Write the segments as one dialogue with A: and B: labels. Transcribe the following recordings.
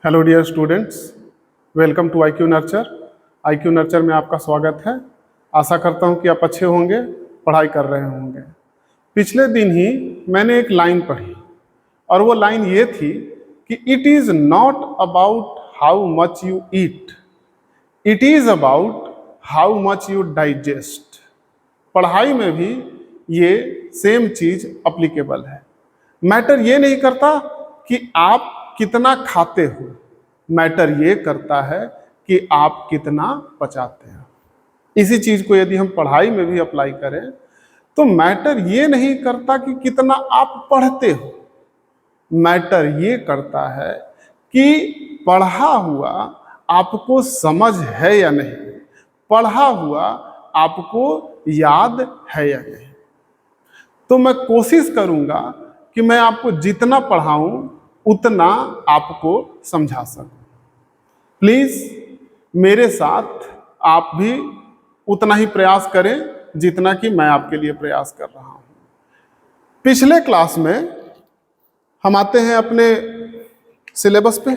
A: Hello dear students, welcome to IQ nurture. IQ nurture में आपका स्वागत है। आशा करता हूं कि आप अच्छे होंगे, पढ़ाई कर रहे होंगे। पिछले दिन ही मैंने एक लाइन पढ़ी और वो लाइन ये थी कि it is not about how much you eat, it is about how much you digest. पढ़ाई में भी ये सेम चीज़ अप्लीकेबल है। मैटर ये नहीं करता कि आप कितना खाते हो, मैटर ये करता है कि आप कितना पचाते हो। इसी चीज को यदि हम पढ़ाई में भी अप्लाई करें तो मैटर ये नहीं करता कि कितना आप पढ़ते हो, मैटर ये करता है कि पढ़ा हुआ आपको समझ है या नहीं, पढ़ा हुआ आपको याद है या नहीं। तो मैं कोशिश करूंगा कि मैं आपको जितना पढ़ाऊं उतना आपको समझा सकूं। प्लीज मेरे साथ आप भी उतना ही प्रयास करें जितना कि मैं आपके लिए प्रयास कर रहा हूं। पिछले क्लास में हम आते हैं अपने सिलेबस पे।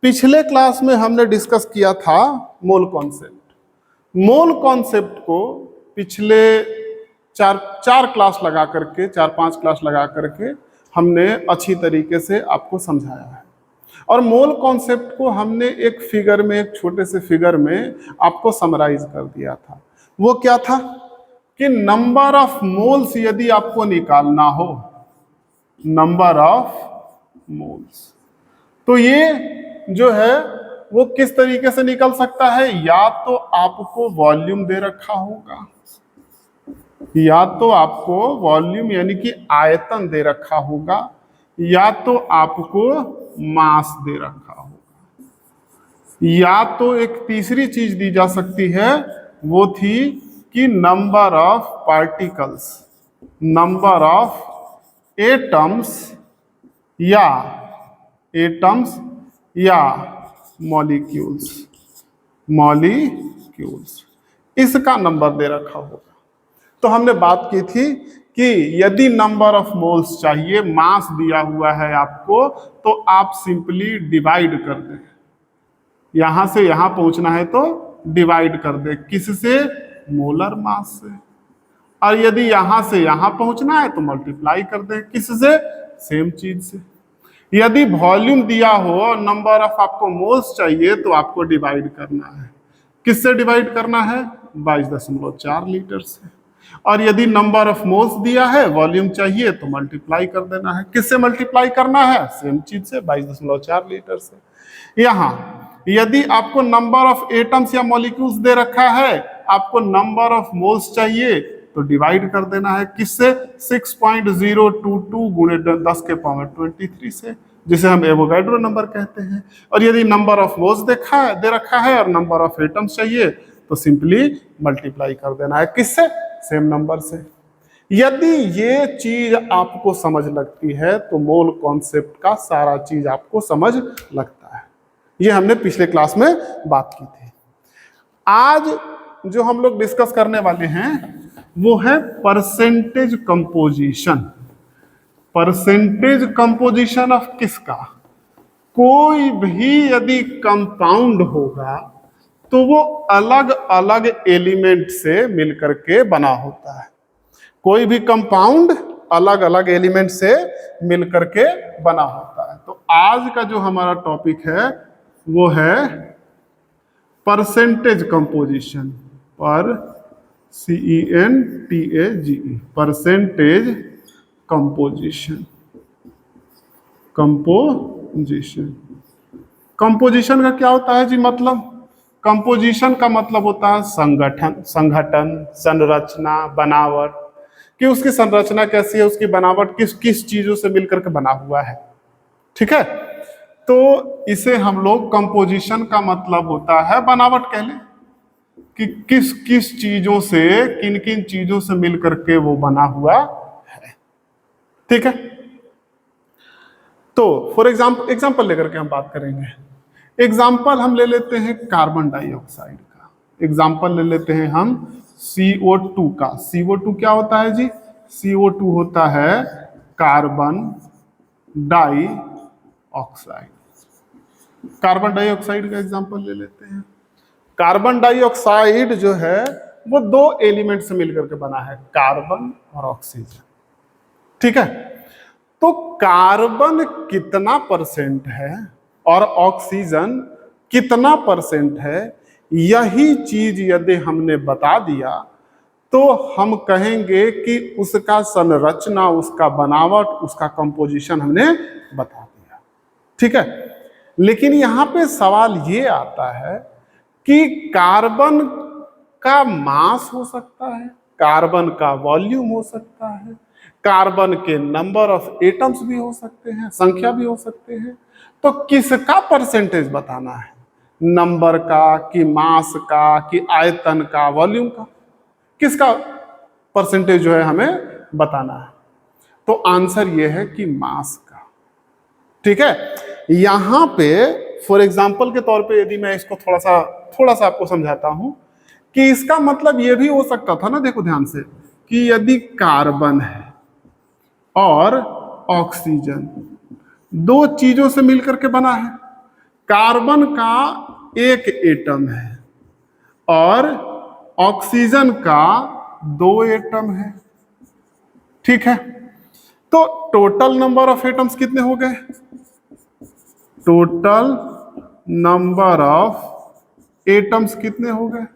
A: पिछले क्लास में हमने डिस्कस किया था मोल कॉन्सेप्ट। मोल कॉन्सेप्ट को पिछले चार क्लास लगा करके, 4-5 क्लास लगा करके हमने अच्छी तरीके से आपको समझाया है। और मोल कॉन्सेप्ट को हमने एक फिगर में, एक छोटे से फिगर में आपको समराइज कर दिया था। वो क्या था कि नंबर ऑफ मोल्स यदि आपको निकालना हो, नंबर ऑफ मोल्स, तो ये जो है वो किस तरीके से निकल सकता है। या तो आपको वॉल्यूम दे रखा होगा, या तो आपको वॉल्यूम यानी कि आयतन दे रखा होगा, या तो आपको मास दे रखा होगा, या तो एक तीसरी चीज दी जा सकती है, वो थी कि number of particles, number of atoms या मॉलिक्यूल्स, इसका नंबर दे रखा होगा। तो हमने बात की थी कि यदि नंबर ऑफ मोल्स चाहिए, मास दिया हुआ है आपको, तो आप सिंपली डिवाइड कर दें। यहां से यहां पहुंचना है तो डिवाइड कर दे, किससे? मोलर मास से। और यदि यहां से यहां पहुंचना है तो मल्टीप्लाई कर दे, किससे? सेम चीज से। यदि वॉल्यूम दिया हो और नंबर ऑफ आपको मोल्स चाहिए तो आपको डिवाइड करना है। किससे डिवाइड करना है? 22.4 लीटर से। और यदि नंबर ऑफ मोल्स दिया है, वॉल्यूम चाहिए, तो मल्टीप्लाई कर देना है। किससे मल्टीप्लाई करना है? सेम चीज से, 22.4 लीटर से। यहां यदि आपको नंबर ऑफ एटम्स या मॉलिक्यूल्स दे रखा है, आपको नंबर ऑफ मोल्स चाहिए, तो डिवाइड कर देना है। किससे? 6.022 गुणे 10 के पावर 23 से, जिसे हम एवोगाड्रो नंबर कहते हैं। और यदि नंबर ऑफ मोल्स दे रखा है और नंबर ऑफ एटम्स चाहिए, तो सिंपली मल्टीप्लाई कर देना है। किससे? सेम नंबर से। यदि ये चीज आपको समझ लगती है तो मोल कॉन्सेप्ट का सारा चीज आपको समझ लगता है। ये हमने पिछले क्लास में बात की थी। आज जो हम लोग डिस्कस करने वाले हैं वो है percentage composition. Percentage composition of किसका? कोई भी यदि कंपाउंड होगा तो वो अलग अलग एलिमेंट से मिलकर के बना होता है। कोई भी कंपाउंड अलग अलग एलिमेंट से मिलकर के बना होता है। तो आज का जो हमारा टॉपिक है वो है परसेंटेज कंपोजिशन, पर CENTAGE, परसेंटेज कंपोजिशन। कंपोजिशन का क्या होता है जी? मतलब कंपोजिशन का मतलब होता है संगठन, संरचना, बनावट, कि उसकी संरचना कैसी है, उसकी बनावट किस किस चीजों से मिलकर के बना हुआ है। ठीक है, तो इसे हम लोग कंपोजिशन का मतलब होता है बनावट कह लें, कि किस किस चीजों से, किन किन चीजों से मिलकर के वो बना हुआ है। ठीक है, तो फॉर एग्जाम्पल लेकर के हम बात करेंगे। एग्जाम्पल हम ले लेते हैं कार्बन डाइऑक्साइड का। एग्जाम्पल ले लेते हैं हम CO2 का। CO2 क्या होता है जी? CO2 होता है कार्बन डाइऑक्साइड। कार्बन डाइऑक्साइड का एग्जांपल ले लेते हैं। कार्बन डाइऑक्साइड जो है वो दो एलिमेंट से मिलकर के बना है, कार्बन और ऑक्सीजन। ठीक है, तो कार्बन कितना परसेंट है और ऑक्सीजन कितना परसेंट है, यही चीज यदि हमने बता दिया तो हम कहेंगे कि उसका संरचना, उसका बनावट, उसका कंपोजिशन हमने बता दिया। ठीक है, लेकिन यहां पे सवाल ये आता है कि कार्बन का मास हो सकता है, कार्बन का वॉल्यूम हो सकता है, कार्बन के नंबर ऑफ एटम्स भी हो सकते हैं, संख्या भी हो सकते हैं। तो किसका परसेंटेज बताना है, नंबर का कि मास का कि आयतन का, वॉल्यूम का, किसका परसेंटेज जो है हमें बताना है? तो आंसर ये है कि मास का। ठीक है, यहां पे फॉर एग्जांपल के तौर पे यदि मैं इसको थोड़ा सा आपको समझाता हूं कि इसका मतलब ये भी हो सकता था ना, देखो ध्यान से, कि यदि कार्बन है और ऑक्सीजन दो चीजों से मिलकर के बना है, कार्बन का एक एटम है और ऑक्सीजन का दो एटम है। ठीक है, तो टोटल नंबर ऑफ एटम्स कितने हो गए? टोटल नंबर ऑफ एटम्स कितने हो गए?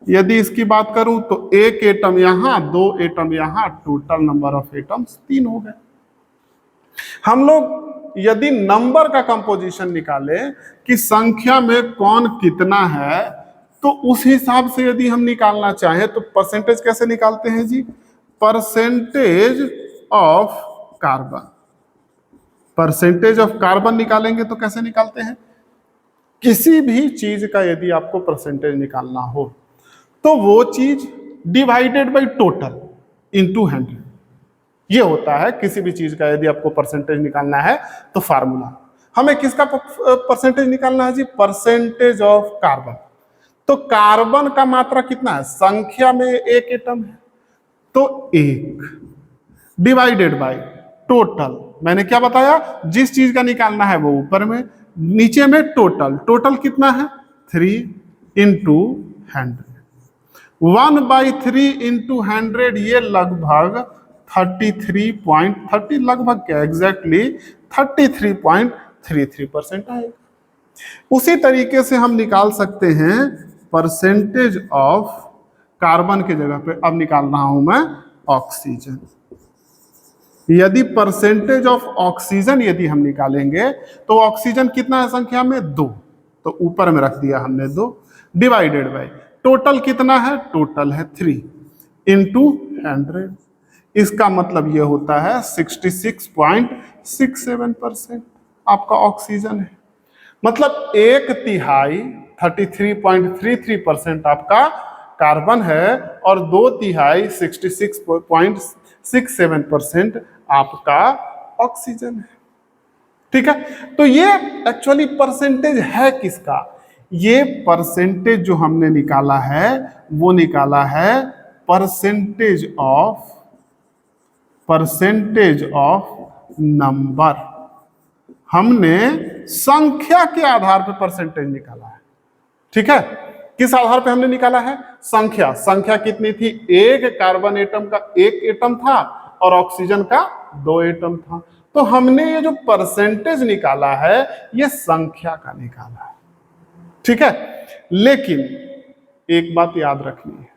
A: यदि इसकी बात करूं तो एक एटम यहां, दो एटम यहां, टोटल नंबर ऑफ एटम्स 3 हो गए। हम लोग यदि नंबर का कंपोजिशन निकाले कि संख्या में कौन कितना है, तो उस हिसाब से यदि हम निकालना चाहें तो परसेंटेज कैसे निकालते हैं जी? Percentage of carbon. Percentage of carbon निकालेंगे तो कैसे निकालते हैं? किसी भी चीज का यदि आपको परसेंटेज निकालना हो तो वो चीज डिवाइडेड बाय टोटल इनटू 100, ये होता है किसी भी चीज का यदि आपको परसेंटेज निकालना है तो फार्मूला। हमें किसका परसेंटेज निकालना है जी? Percentage of carbon. तो कार्बन का मात्रा कितना है? संख्या में एक एटम है तो एक, डिवाइडेड बाय टोटल। मैंने क्या बताया? जिस चीज का निकालना है वो ऊपर में, नीचे में टोटल। टोटल कितना है? 3 इंटू 100। 1/3 इंटू 100, ये लगभग 33.30, लगभग क्या एग्जैक्टली 33.33% आएगा। उसी तरीके से हम निकाल सकते हैं परसेंटेज ऑफ कार्बन की जगह पे अब निकाल रहा हूं मैं ऑक्सीजन। यदि परसेंटेज ऑफ ऑक्सीजन यदि हम निकालेंगे तो ऑक्सीजन कितना है संख्या में? 2, तो ऊपर में रख दिया हमने 2, डिवाइडेड बाय टोटल कितना है? टोटल है 3 इंटू 100। इसका मतलब यह होता है 66.67% आपका ऑक्सीजन है। मतलब 1/3 33.33% आपका कार्बन है और 2/3 66.67% आपका ऑक्सीजन है। ठीक है, तो ये एक्चुअली परसेंटेज है किसका? ये परसेंटेज जो हमने निकाला है वो निकाला है परसेंटेज ऑफ नंबर। हमने संख्या के आधार पर परसेंटेज निकाला है। ठीक है, किस आधार पे हमने निकाला है? संख्या। संख्या कितनी थी? एक कार्बन एटम का एक एटम था और ऑक्सीजन का 2 एटम था। तो हमने ये जो परसेंटेज निकाला है ये संख्या का निकाला है। ठीक है, लेकिन एक बात याद रखनी है,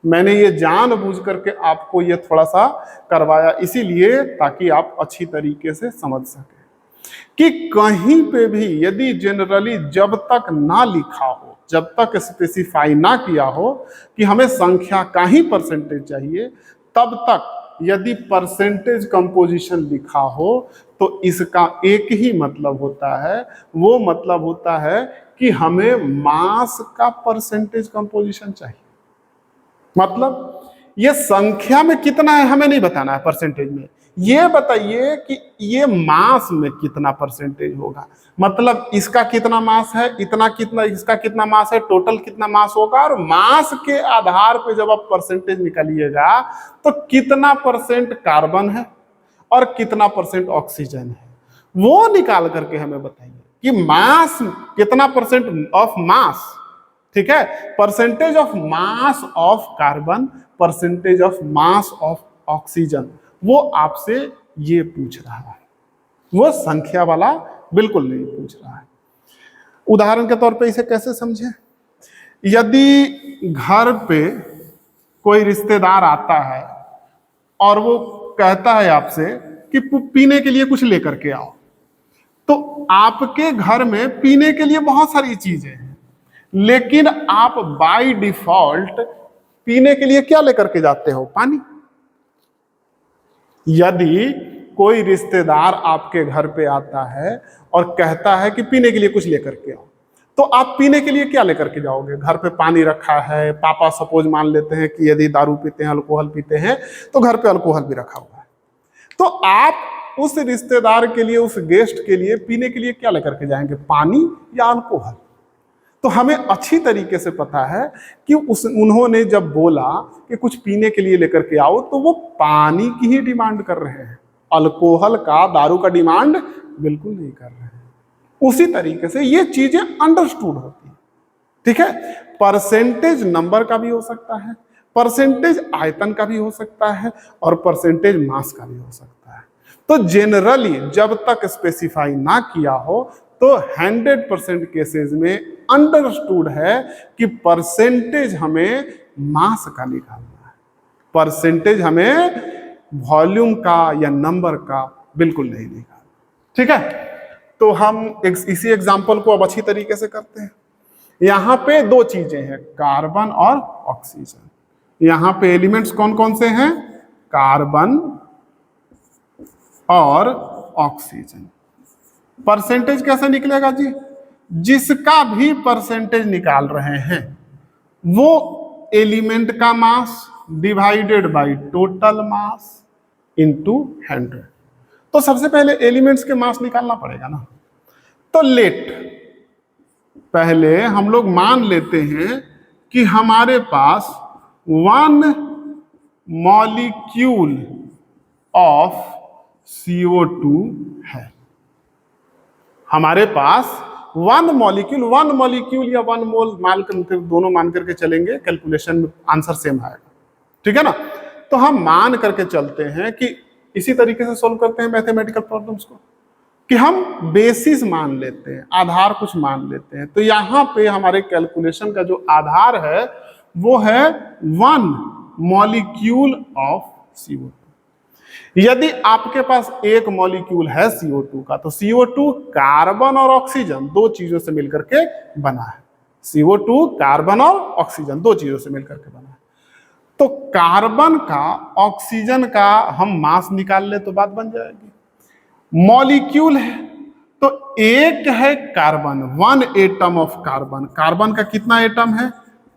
A: मैंने ये जानबूझ करके आपको ये थोड़ा सा करवाया इसीलिए ताकि आप अच्छी तरीके से समझ सके कि कहीं पे भी यदि जनरली जब तक ना लिखा हो, जब तक स्पेसिफाई ना किया हो कि हमें संख्या का ही परसेंटेज चाहिए, तब तक यदि परसेंटेज कंपोजिशन लिखा हो तो इसका एक ही मतलब होता है, वो मतलब होता है कि हमें मास का परसेंटेज कंपोजिशन चाहिए। मतलब ये संख्या में कितना है हमें नहीं बताना है परसेंटेज में, ये बताइए कि ये मास में कितना परसेंटेज होगा। मतलब इसका कितना मास है, इतना कितना, इसका कितना मास है, टोटल कितना मास होगा, और मास के आधार पे जब आप परसेंटेज निकालिएगा तो कितना परसेंट कार्बन है और कितना परसेंट ऑक्सीजन है वो निकाल करके हमें बताइए कि मास कितना परसेंट ऑफ मास, ठीक है, percentage of mass of carbon, percentage of mass of oxygen, वो आपसे ये पूछ रहा है, वो संख्या वाला बिल्कुल नहीं पूछ रहा है। उदाहरण के तौर पे इसे कैसे समझे, यदि घर पे कोई रिश्तेदार आता है और वो कहता है आपसे कि पीने के लिए कुछ लेकर के आओ, तो आपके घर में पीने के लिए बहुत सारी चीजें हैं, लेकिन आप बाय डिफॉल्ट पीने के लिए क्या लेकर के जाते हो, पानी। यदि कोई रिश्तेदार आपके घर पे आता है और कहता है कि पीने के लिए कुछ लेकर के आओ, तो आप पीने के लिए क्या लेकर के जाओगे, घर पे पानी रखा है, पापा सपोज मान लेते हैं कि यदि दारू पीते हैं, अल्कोहल पीते हैं, तो घर पे अल्कोहल भी रखा हुआ है, तो आप उस रिश्तेदार के लिए, उस गेस्ट के लिए पीने के लिए क्या लेकर के जाएंगे, पानी या अल्कोहल। तो हमें अच्छी तरीके से पता है कि उन्होंने जब बोला कि कुछ पीने के लिए लेकर के आओ, तो वो पानी की ही डिमांड कर रहे हैं, अल्कोहल का, दारू का डिमांड बिल्कुल नहीं कर रहे हैं। उसी तरीके से ये चीजें अंडरस्टूड होती है, ठीक है। परसेंटेज नंबर का भी हो सकता है, परसेंटेज आयतन का भी हो सकता है, और परसेंटेज मास का भी हो सकता है। तो जनरली जब तक स्पेसिफाई ना किया हो तो 100% केसेस में अंडरस्टूड है कि परसेंटेज हमें मास का निकालना है, परसेंटेज हमें वॉल्यूम का या नंबर का बिल्कुल नहीं निकालना, ठीक है। तो हम इसी एग्जांपल को अब अच्छी तरीके से करते हैं। यहां पे दो चीजें हैं, कार्बन और ऑक्सीजन। यहां पे एलिमेंट्स कौन कौन से हैं, कार्बन और ऑक्सीजन। परसेंटेज कैसे निकलेगा जी, जिसका भी परसेंटेज निकाल रहे हैं वो एलिमेंट का mass divided by total mass into 100। तो सबसे पहले एलिमेंट्स के मास निकालना पड़ेगा ना। तो लेट, पहले हम लोग मान लेते हैं कि हमारे पास 1 मॉलिक्यूल ऑफ CO2 है। हमारे पास 1 मॉलिक्यूल या 1 मोल मान कर, दोनों मान करके चलेंगे, कैलकुलेशन में आंसर सेम आएगा, ठीक है ना। तो हम मान करके चलते हैं कि इसी तरीके से सोल्व करते हैं मैथमेटिकल प्रॉब्लम्स को, कि हम बेसिस मान लेते हैं, आधार कुछ मान लेते हैं। तो यहां पे हमारे कैलकुलेशन का जो आधार है वो है 1 मॉलिक्यूल ऑफ CO2। यदि आपके पास एक मॉलिक्यूल है CO2 का, तो CO2 कार्बन और ऑक्सीजन दो चीजों से मिलकर के बना है। CO2 कार्बन और ऑक्सीजन दो चीजों से मिलकर के बना है। तो कार्बन का, ऑक्सीजन का हम मास निकाल ले तो बात बन जाएगी। मॉलिक्यूल है तो एक है carbon, 1 atom of carbon. Carbon का कितना एटम है,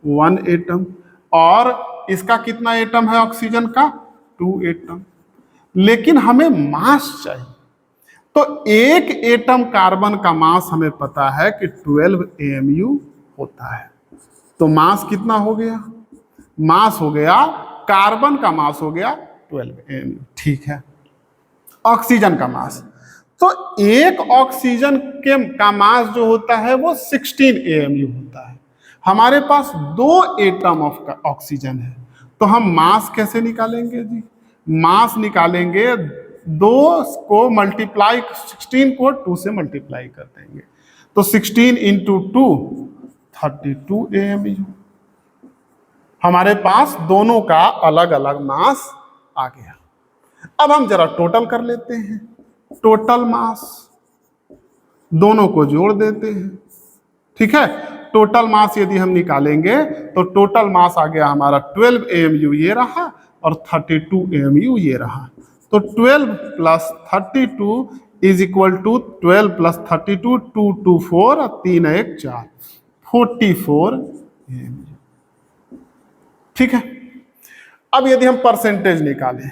A: 1 एटम, और इसका कितना एटम है, ऑक्सीजन का 2 एटम। लेकिन हमें मास चाहिए, तो एक एटम कार्बन का मास हमें पता है कि 12 AMU होता है। तो मास कितना हो गया, मास हो गया, कार्बन का मास हो गया 12 AMU, ठीक है। ऑक्सीजन का मास, तो एक ऑक्सीजन के का मास जो होता है वो 16 AMU होता है। हमारे पास 2 एटम ऑफ ऑक्सीजन है, तो हम मास कैसे निकालेंगे जी, मास निकालेंगे 2 को मल्टीप्लाई, 16 को 2 से मल्टीप्लाई कर देंगे, तो 16 इंटू 2 32 AMU। हमारे पास दोनों का अलग अलग मास आ गया। अब हम जरा टोटल कर लेते हैं, टोटल मास दोनों को जोड़ देते हैं, ठीक है। टोटल मास यदि हम निकालेंगे तो टोटल मास आ गया हमारा 12 AMU ये रहा, और 32 AMU ये रहा। तो 12 plus 32 is equal to 12 plus 32, 2 2 4, 3 1 4, 44 AMU, ठीक है। अब यदि हम परसेंटेज निकालें,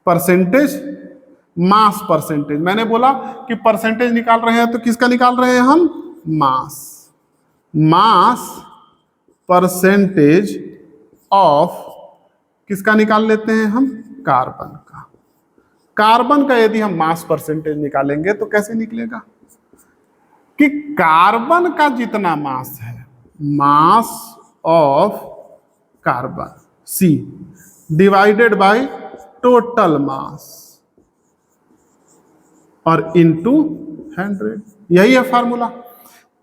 A: परसेंटेज, मास परसेंटेज, मैंने बोला कि परसेंटेज निकाल रहे हैं तो किसका निकाल रहे हैं हम, मास। मास परसेंटेज ऑफ किसका निकाल लेते हैं हम, कार्बन का। कार्बन का यदि हम मास परसेंटेज निकालेंगे तो कैसे निकलेगा, कि कार्बन का जितना मास है, mass of carbon C divided by total मास और इनटू 100, यही है फार्मूला।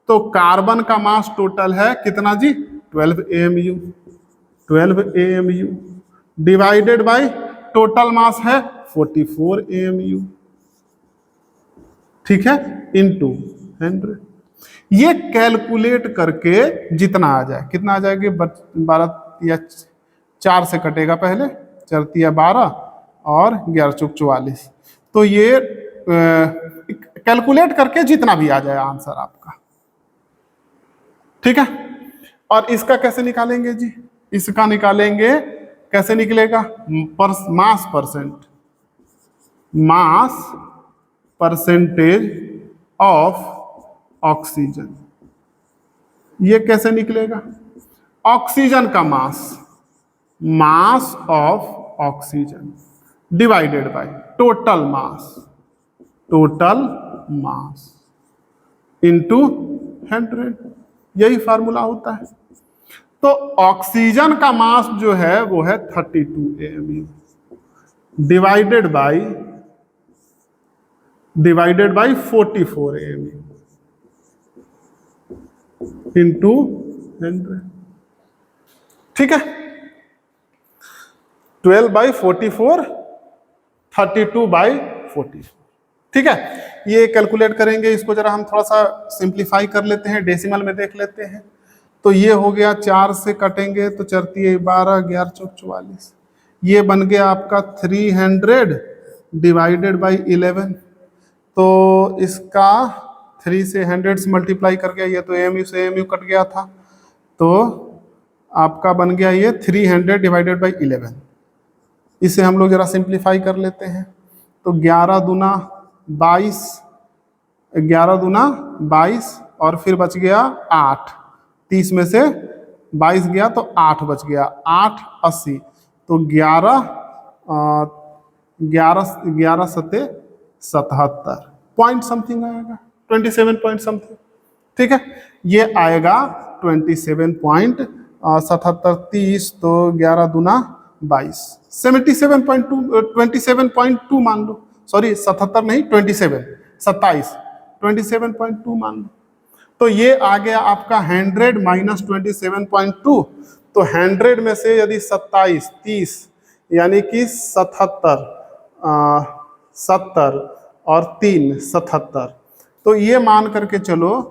A: तो कार्बन का मास टोटल है कितना जी, 12 AMU, 12 AMU divided by total मास है 44 AMU, ठीक है, इनटू 100। ये कैलकुलेट करके जितना आ जाए, कितना आ जाएगा, 12 या 4 से कटेगा पहले, 4 या 12 और 11 चौक 44, तो ये कैलकुलेट करके जितना भी आ जाए आंसर आपका, ठीक है। और इसका कैसे निकालेंगे जी, इसका निकालेंगे कैसे निकलेगा, mass percent, mass percentage of oxygen. ये कैसे निकलेगा, ऑक्सीजन का mass, mass of oxygen divided by total mass, total mass into 100, यही फार्मूला होता है। तो ऑक्सीजन का मास जो है वो है 32 AMU divided by 44 AMU into 100, ठीक है। 12/44, 32/44, ठीक है। ये कैलकुलेट करेंगे, इसको जरा हम थोड़ा सा सिंप्लीफाई कर लेते हैं, डेसिमल में देख लेते हैं। तो ये हो गया 4 से कटेंगे तो 4 × 12, 11 चौक 44, ये बन गया आपका 300 डिवाइडेड बाई 11। तो इसका 3 से 100 से मल्टीप्लाई कर गया, ये तो AMU से AMU कट गया था, तो आपका बन गया ये 300 डिवाइडेड बाई 11। इसे हम लोग जरा सिंप्लीफाई कर लेते हैं। तो 11 दूना 22, 11 दूना 22 और फिर बच गया 8, 30 में से 22 गया तो 8 बच गया, 8 80, तो 11 सत्ते 77 पॉइंट समथिंग आएगा, 27 पॉइंट समथिंग, ठीक है। ये आएगा 27.77, 30 तो 11 दूना 22, 27.2 मान लो, सॉरी 77 नहीं 27 27.2 मान लो। तो ये आ गया आपका 100 माइनस 27.2, तो 100 में से यदि 27 30 यानी कि 77, 70 और 3 77, तो ये मान करके चलो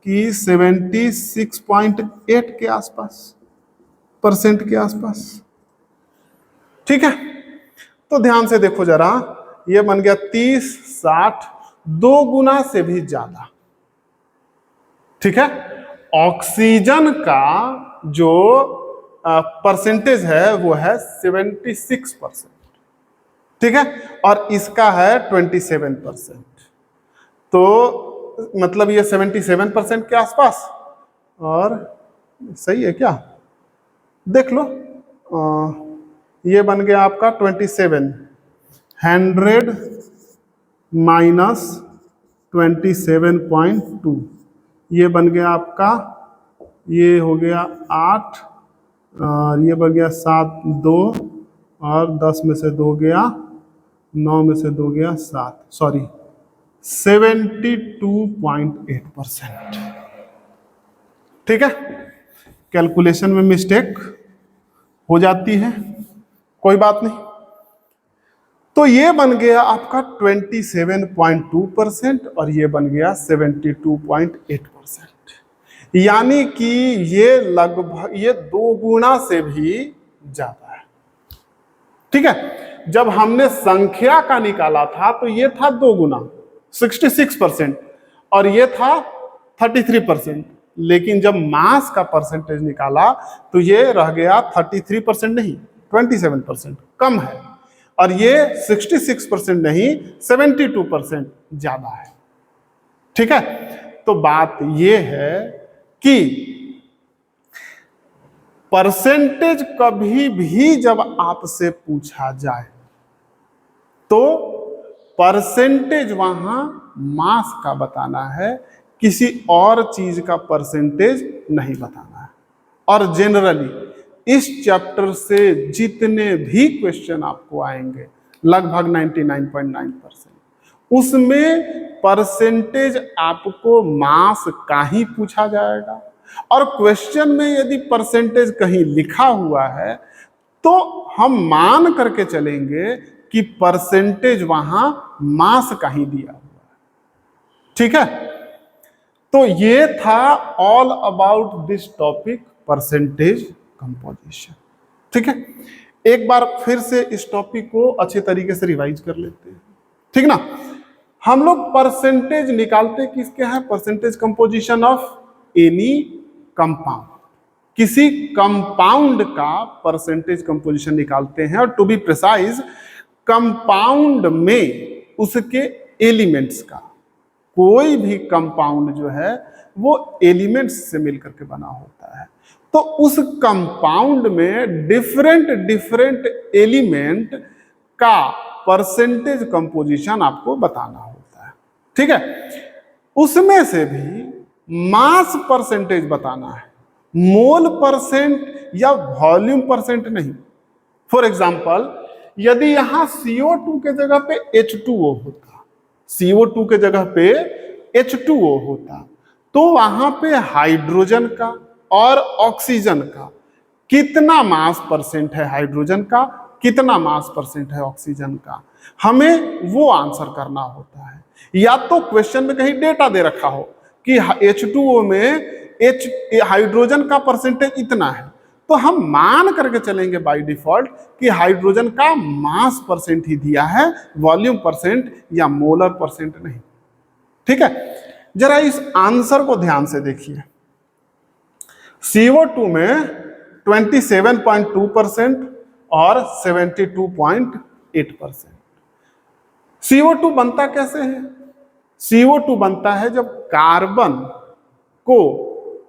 A: कि 76.8 के आसपास परसेंट के आसपास, ठीक है। तो ध्यान से देखो जरा, ये बन गया 30 60, 2 गुना से भी ज्यादा, ठीक है। ऑक्सीजन का जो परसेंटेज है वो है 76%, ठीक है, और इसका है 27%, तो मतलब ये 77% के आसपास, और सही है क्या, देख लो, ये बन गया आपका 27, 100 माइनस 27.2, ये बन गया आपका, ये हो गया 8 और ये बन गया 7, 2 और 10 में से 2 गया, 9 में से 2 गया 7, सॉरी 72.8%, ठीक है। कैलकुलेशन में मिस्टेक हो जाती है, कोई बात नहीं। तो ये बन गया आपका 27.2% और ये बन गया 72.8%, यानी कि ये लगभग ये 2 गुना से भी ज्यादा है, ठीक है। जब हमने संख्या का निकाला था तो ये था 2 गुना 66% और ये था 33%, लेकिन जब मास का परसेंटेज निकाला तो ये रह गया 33% नहीं 27%, कम है, और ये 66% नहीं 72% ज्यादा है, ठीक है। तो बात ये है कि परसेंटेज कभी भी जब आपसे पूछा जाए तो परसेंटेज वहां मास का बताना है, किसी और चीज का परसेंटेज नहीं बताना है। और जनरली इस चैप्टर से जितने भी क्वेश्चन आपको आएंगे, लगभग 99.9%, उसमें परसेंटेज आपको मास का ही पूछा जाएगा। और क्वेश्चन में यदि परसेंटेज कहीं लिखा हुआ है तो हम मान करके चलेंगे कि परसेंटेज वहां मास का ही दिया हुआ है। ठीक है, तो ये था all about this topic, percentage composition. ठीक है, एक बार फिर से इस टॉपिक को अच्छे तरीके से रिवाइज कर लेते हैं। ठीक ना, हम लोग परसेंटेज निकालते किसके हैं? Percentage composition of any compound, किसी कंपाउंड का परसेंटेज कंपोजिशन निकालते हैं। और टू बी प्रिसाइज, कंपाउंड में उसके एलिमेंट्स का, कोई भी कंपाउंड जो है वो एलिमेंट्स से मिलकर के बना होता है। तो उस कंपाउंड में डिफरेंट डिफरेंट एलिमेंट का परसेंटेज कंपोजिशन आपको बताना होता है। ठीक है, उसमें से भी मास परसेंटेज बताना है, मोल परसेंट या वॉल्यूम परसेंट नहीं। फॉर एग्जाम्पल, यदि यहां CO2 के जगह पे H2O होता, CO2 के जगह पे H2O होता, तो वहां पे हाइड्रोजन का और ऑक्सीजन का कितना मास परसेंट है हाइड्रोजन का, कितना मास परसेंट है ऑक्सीजन का, हमें वो आंसर करना होता है। या तो क्वेश्चन में कहीं डेटा दे रखा हो कि H2O में हाइड्रोजन का परसेंटेज इतना है, तो हम मान करके चलेंगे बाय डिफॉल्ट कि हाइड्रोजन का मास परसेंट ही दिया है, वॉल्यूम परसेंट या मोलर परसेंट नहीं। ठीक है, जरा इस आंसर को ध्यान से देखिए। CO2 में 27.2% और 72.8%। CO2 बनता कैसे है? CO2 बनता है जब कार्बन को,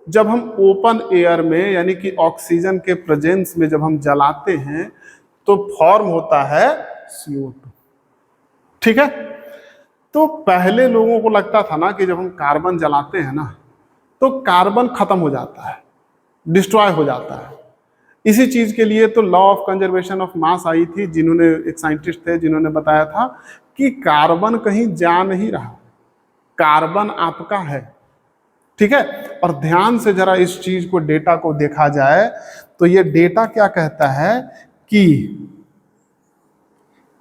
A: जब हम ओपन एयर में यानी कि ऑक्सीजन के प्रेजेंस में जब हम जलाते हैं तो फॉर्म होता है CO2। ठीक है, तो पहले लोगों को लगता था ना कि जब हम कार्बन जलाते हैं ना तो कार्बन खत्म हो जाता है, डिस्ट्रॉय हो जाता है। इसी चीज के लिए तो law of conservation of mass आई थी, जिन्होंने, एक साइंटिस्ट थे जिन्होंने बताया था कि कार्बन कहीं जा नहीं रहा, कार्बन आपका है। ठीक है, और ध्यान से जरा इस चीज को, डेटा को देखा जाए तो ये डेटा क्या कहता है कि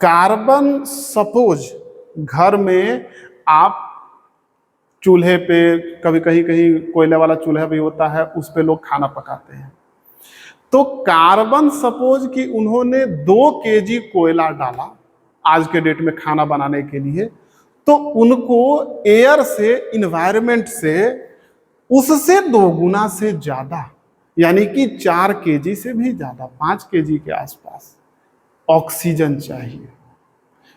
A: कार्बन, सपोज घर में आप चूल्हे पे, कभी कहीं कहीं कोयले वाला चूल्हा भी होता है, उस पे लोग खाना पकाते हैं, तो कार्बन सपोज कि उन्होंने 2 kg कोयला डाला आज के डेट में खाना बनाने के लिए, तो उनको एयर से, इन्वायरमेंट से, उससे 2 गुना से ज्यादा, यानी कि 4 kg से भी ज्यादा, 5 kg के आसपास ऑक्सीजन चाहिए।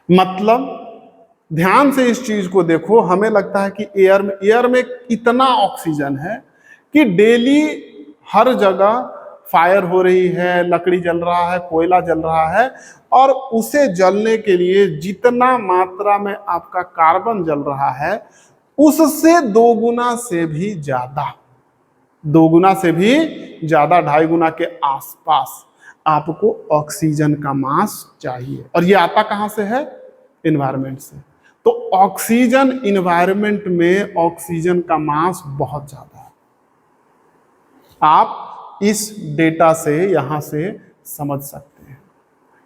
A: मतलब ध्यान से इस चीज को देखो, हमें लगता है कि एयर में इतना ऑक्सीजन है कि डेली हर जगह फायर हो रही है, लकड़ी जल रहा है, कोयला जल रहा है, और उसे जलने के लिए जितना मात्रा में आपका कार्बन जल रहा है उससे 2 गुना से भी ज्यादा, 2 गुना से भी ज्यादा, 2.5 गुना के आसपास आपको ऑक्सीजन का मास चाहिए। और ये आता कहां से है? एनवायरमेंट से। तो ऑक्सीजन, इन्वायरमेंट में ऑक्सीजन का मास बहुत ज्यादा है। आप इस डेटा से यहां से समझ सकते हैं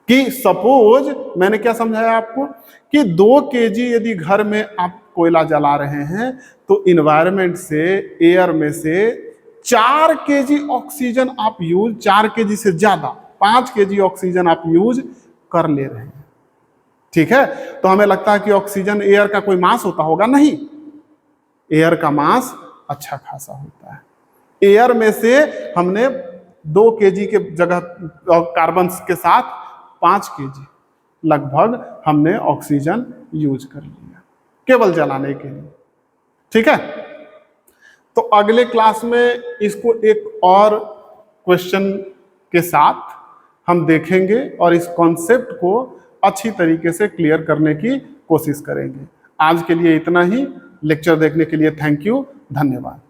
A: कि सपोज, मैंने क्या समझाया आपको कि 2 kg यदि घर में आप कोयला जला रहे हैं तो इन्वायरमेंट से, एयर में से 4 kg ऑक्सीजन आप यूज, 4 kg से ज्यादा, 5 kg ऑक्सीजन आप यूज कर ले रहे हैं। ठीक है, तो हमें लगता है कि ऑक्सीजन, एयर का कोई मास होता होगा, नहीं, एयर का मास अच्छा खासा होता है। एयर में से हमने 2 kg के जगह कार्बन के साथ 5 kg लगभग हमने ऑक्सीजन यूज कर लिया केवल जलाने के लिए। ठीक है, तो अगले क्लास में इसको एक और क्वेश्चन के साथ हम देखेंगे और इस कॉन्सेप्ट को अच्छी तरीके से क्लियर करने की कोशिश करेंगे। आज के लिए इतना ही। लेक्चर देखने के लिए थैंक यू। धन्यवाद।